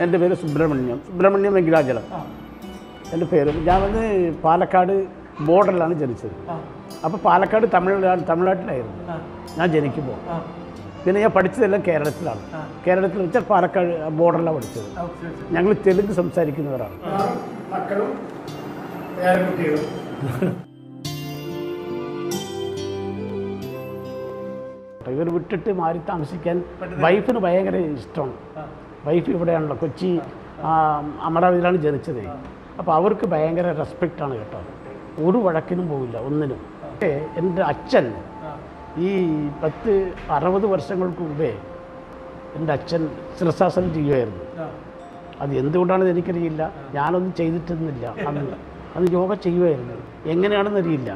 എൻ്റെ പേര് സുബ്രഹ്മണ്യം വെങ്കിടാചലം എൻ്റെ പേര്. ഞാൻ വന്ന് പാലക്കാട് ബോർഡറിലാണ് ജനിച്ചത്. അപ്പോൾ പാലക്കാട് തമിഴ്നാട്ടിലായിരുന്നു ഞാൻ ജനിക്കുമ്പോൾ. പിന്നെ ഞാൻ പഠിച്ചതെല്ലാം കേരളത്തിലാണ്. കേരളത്തിൽ വെച്ചാൽ പാലക്കാട് ബോർഡറിലാണ് പഠിച്ചത്. ഞങ്ങൾ തെലുങ്ക് സംസാരിക്കുന്നവരാണ്. മക്കളും ഇവർ വിട്ടിട്ട് മാറി താമസിക്കാൻ വൈഫിന് ഭയങ്കര ഇഷ്ടമാണ്. വൈഫ് ഇവിടെയാണല്ലോ, കൊച്ചി അമരാവതിയിലാണ് ജനിച്ചത്. അപ്പോൾ അവർക്ക് ഭയങ്കര റെസ്പെക്റ്റാണ് കേട്ടോ. ഒരു വഴക്കിനും പോവില്ല, ഒന്നിനും. എൻ്റെ അച്ഛൻ ഈ 60 വർഷങ്ങൾക്ക് മുമ്പേ എൻ്റെ അച്ഛൻ ശിരസാസനം ചെയ്യുമായിരുന്നു. അത് എന്തുകൊണ്ടാണെന്ന് എനിക്കറിയില്ല. ഞാനൊന്നും ചെയ്തിട്ടൊന്നുമില്ല. അന്ന് യോഗ ചെയ്യുമായിരുന്നു. എങ്ങനെയാണെന്ന് അറിയില്ല.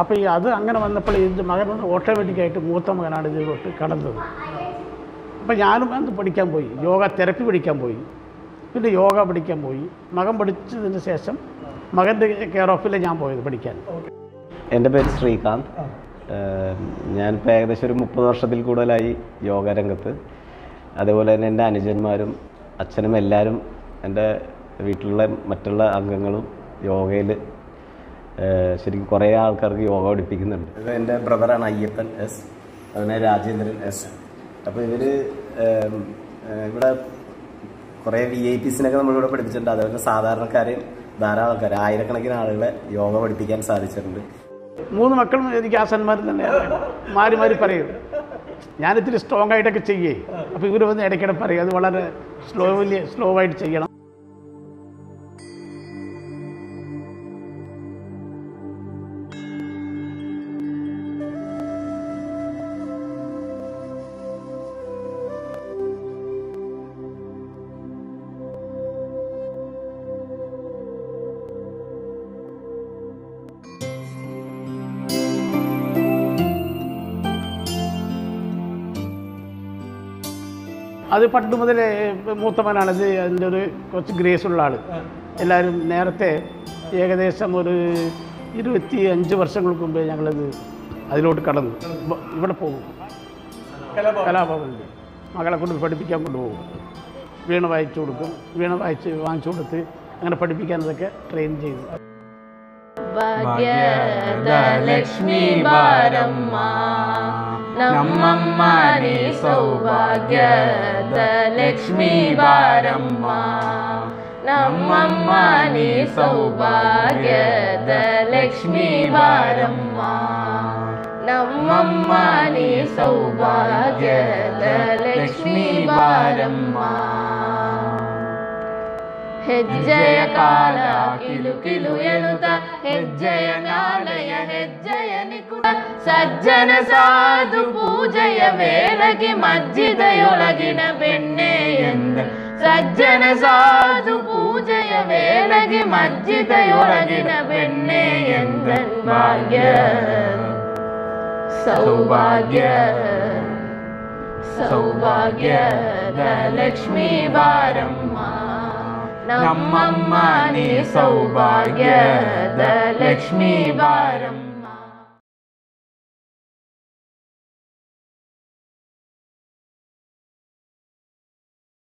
അപ്പോൾ അത് അങ്ങനെ വന്നപ്പോൾ എൻ്റെ മകൻ ഓട്ടോമാറ്റിക്കായിട്ട് മൂത്ത മകനാണ് ഇതിലോട്ട് കടന്നത്. അപ്പോൾ ഞാനും അന്ന് പഠിക്കാൻ പോയി, യോഗ തെറപ്പി പഠിക്കാൻ പോയി. പിന്നെ യോഗ പഠിക്കാൻ പോയി. മകൻ പഠിച്ചതിന് ശേഷം മകൻ്റെ കെയർ ഓഫിൽ ഞാൻ പോയത് പഠിക്കാൻ. എൻ്റെ പേര് ശ്രീകാന്ത്. ഞാനിപ്പോൾ ഏകദേശം ഒരു 30 വർഷത്തിൽ കൂടുതലായി യോഗ രംഗത്ത്. അതേപോലെ തന്നെ എൻ്റെ അനുജന്മാരും അച്ഛനും എല്ലാവരും എൻ്റെ വീട്ടിലുള്ള മറ്റുള്ള അംഗങ്ങളും യോഗയിൽ ശരിക്കും കുറേ ആൾക്കാർക്ക് യോഗ പഠിപ്പിക്കുന്നുണ്ട്. ഇത് എൻ്റെ ബ്രദറാണ് അയ്യപ്പൻ എസ്, അതുപോലെ രാജേന്ദ്രൻ എസ്. അപ്പോൾ ഇവർ ഇവിടെ കുറേ VIPസിനൊക്കെ നമ്മളിവിടെ പഠിപ്പിച്ചിട്ടുണ്ട്. അതുപോലെ സാധാരണക്കാരെയും ധാരാളം ആൾക്കാർ, ആയിരക്കണക്കിന് ആളുകളെ യോഗ പഠിപ്പിക്കാൻ സാധിച്ചിട്ടുണ്ട്. 3 മക്കളും എനിക്ക് ആശാന്മാർ തന്നെയാണ്. മാറി മാറി പറയും. ഞാനിത്തിരി സ്ട്രോങ് ആയിട്ടൊക്കെ ചെയ്യേ. അപ്പോൾ ഇവർ വന്ന് ഇടയ്ക്കിടെ പറയും അത് വളരെ സ്ലോ ആയിട്ട് ചെയ്യണം. അത് പണ്ട് മുതലേ മൂത്തവനാണത്. അതിൻ്റെ ഒരു കുറച്ച് ഗ്രേസുള്ള ആൾ. എല്ലാവരും നേരത്തെ ഏകദേശം ഒരു 25 വർഷങ്ങൾക്ക് മുമ്പേ ഞങ്ങളത് അതിലോട്ട് കടന്നു. ഇവിടെ പോകും, കലാഭവനിൽ മകളെ കൊണ്ട് പഠിപ്പിക്കാൻ കൊണ്ടുപോകും. വീണ വായിച്ചു കൊടുക്കും, വീണ വാങ്ങിച്ചു കൊടുത്ത് അങ്ങനെ പഠിപ്പിക്കാനതൊക്കെ ട്രെയിൻ ചെയ്തു. ഭാഗ്യദലക്ഷ്മി ബാരമ്മ നമ്മമ്മ നീ സൗഭാഗ്യദലക്ഷ്മി ബാരമ്മ നമ്മമ്മ നീ സൗഭാഗ്യദലക്ഷ്മി ബാരമ്മ നമ്മമ്മ നീ സൗഭാഗ്യദലക്ഷ്മി ബാരമ്മ ಹೆಜ್ಜೆಯ ಕಾಲ ಕಿಲು ಕಿಲು ಎನ್ನುತ್ತ ಹೆಜ್ಜೆಯ ನಾಳೆಯ ಹೆಜ್ಜೆಯ ನಿಕುಟ ಸಜ್ಜನ ಸಾಧು ಪೂಜೆಯ ವೇಳೆಗೆ ಮಜ್ಜಿದೆಯೊಳಗಿನ ಬೆಣ್ಣೆ ಎಂದ ಸಜ್ಜನ ಸಾಧು ಪೂಜೆಯ ವೇಳೆಗೆ ಮಜ್ಜಿದೆಯೊಳಗಿನ ಬೆಣ್ಣೆ ಎಂದ ಭಾಗ್ಯ ಸೌಭಾಗ್ಯ ಸೌಭಾಗ್ಯದ ಲಕ್ಷ್ಮೀ ಬಾರಮ್ಮ ನಮ್ಮಮ್ಮ ನೀ ಸೌಭಾಗ್ಯದ ಲಕ್ಷ್ಮೀ ಬಾರಮ್ಮ.